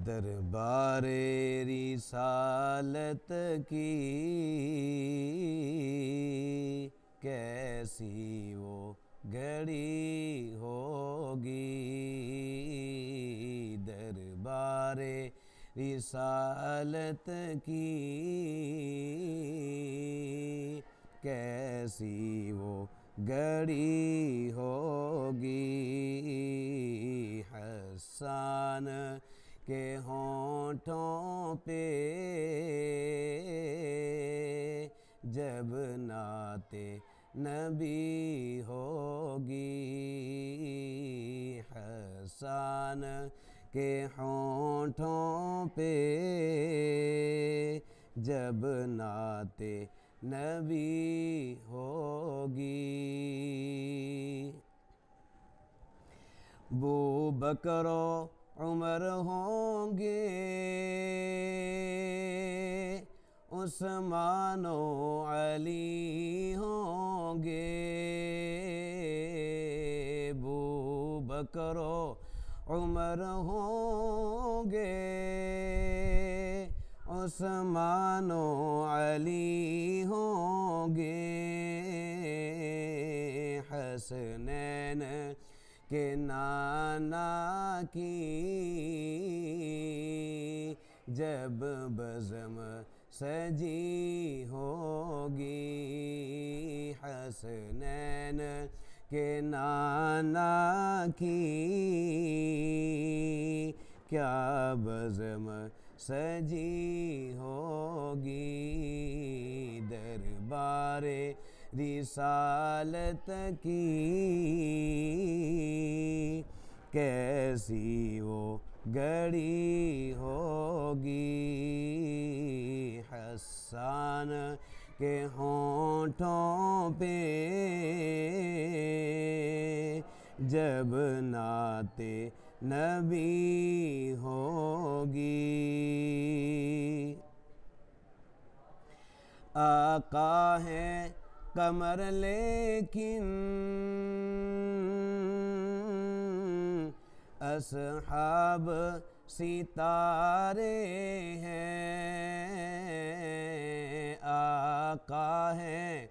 دربار رسالت کی کیسی وہ گھڑی ہوگی، دربار رسالت کی کیسی وہ گھڑی ہوگی، حسان کے ہونٹوں پہ جب نعت نبی ہوگی، حسان کے ہونٹوں پہ جب نعت نبی ہوگی۔ ابوبکر و عمر ہوں گے، عثمان و علی ہوں گے، ابوبکر و عمر ہوں گے، عثمان و علی ہوں گے، حسنین کے نانا کی جب بزم سجی ہوگی، حسنین کے نانا کی کیا بزم سجی ہوگی، دربار رسالت کی کیسی وہ گھڑی ہوگی، حسان کے ہونٹوں پہ جب نعت نبی ہوگی، آقا ہے قمر لیکن اصحاب ستارے ہیں، آقا ہے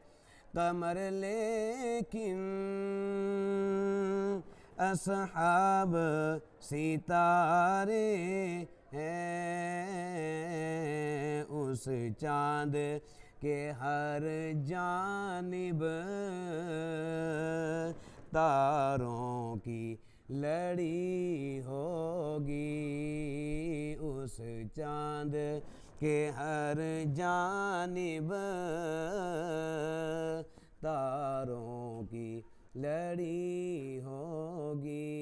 قمر لیکن اصحاب ستارے ہیں، اس چاند کے ہر جانب تاروں کی لڑی ہوگی، اس چاند کے ہر جانب تاروں کی لڑی ہوگی،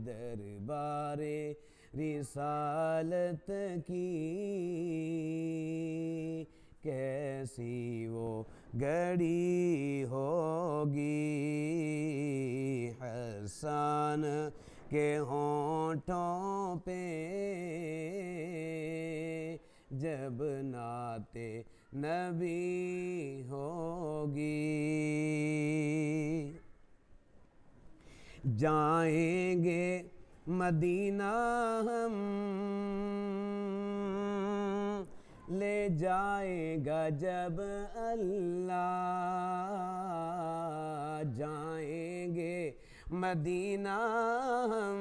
دربار رسالت کی کیسی وہ گھڑی ہوگی، حسان کے ہونٹوں پہ جب نعت نبی ہوگی، جائیں گے مدینہ ہم لے جائے گا جب اللہ، جائیں گے مدینہ ہم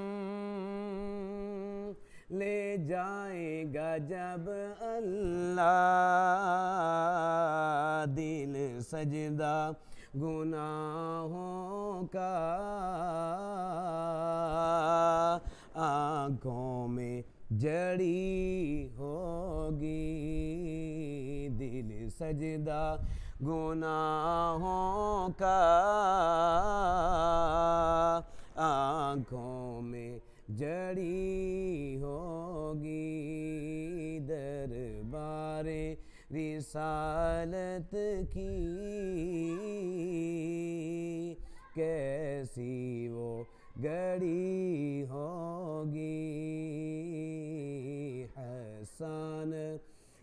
لے جائے گا جب اللہ، دل سجدہ گناہوں کا آنکھوں میں جڑی ہوگی، دل سجدہ گناہوں کا آنکھوں میں جڑی ہوگی، دربار رسالت کی کیسی وہ گھڑی ہوگی، حسان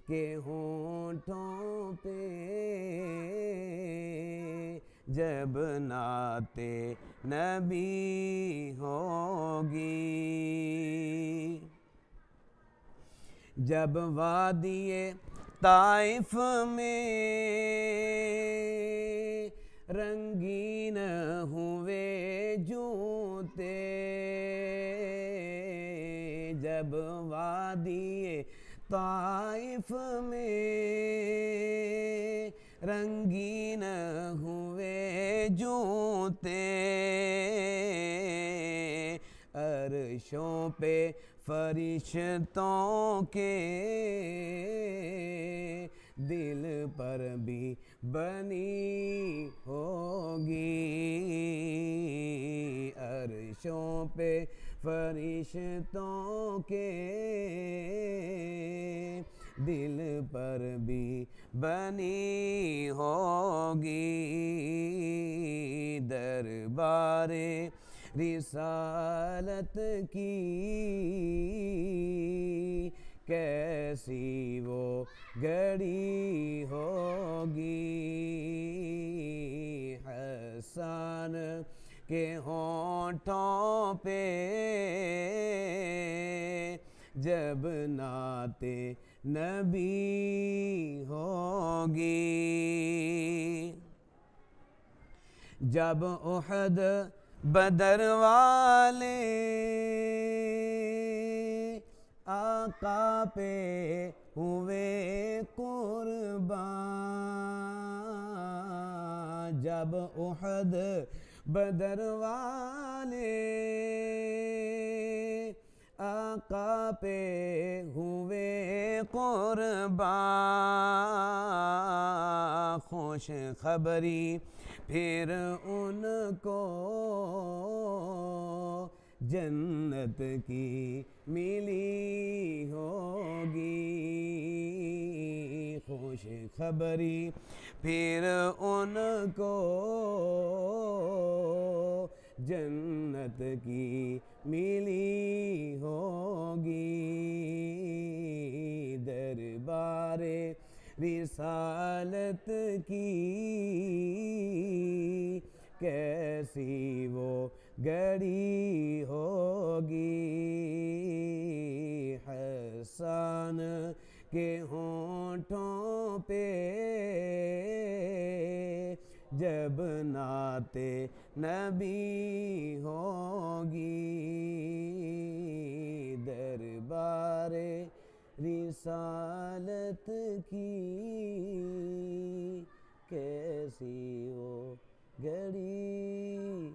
کے ہونٹوں پہ جب نعت نبی ہوگی۔ جب وادی طائف میں رنگین ہوئے جوتے، جب وادی طائف میں رنگین ہوئے جوتے، عرشوں پہ فرشتوں کے دل پر بھی بنی ہوگی، عرشوں پہ فرشتوں کے دل پر بھی بنی ہوگی، دربار رسالت کی کیسی وہ گھڑی ہوگی، حسن کے ہونٹوں پہ جب نعت نبی ہوگی، جب احد بدر والے آقا پہ ہوئے قربان، جب احد بدر والے آقا پہ ہوئے قربان، خوش خبری پھر ان کو جنت کی ملی ہوگی، خوش خبری پھر ان کو جنت کی ملی ہوگی، دربار رسالت کی کیسی وہ گھڑی ہوگی، حسن کے ہونٹوں پہ جب نعت نبی ہوگی، دربار رسالت کی کیسی وہ گھڑی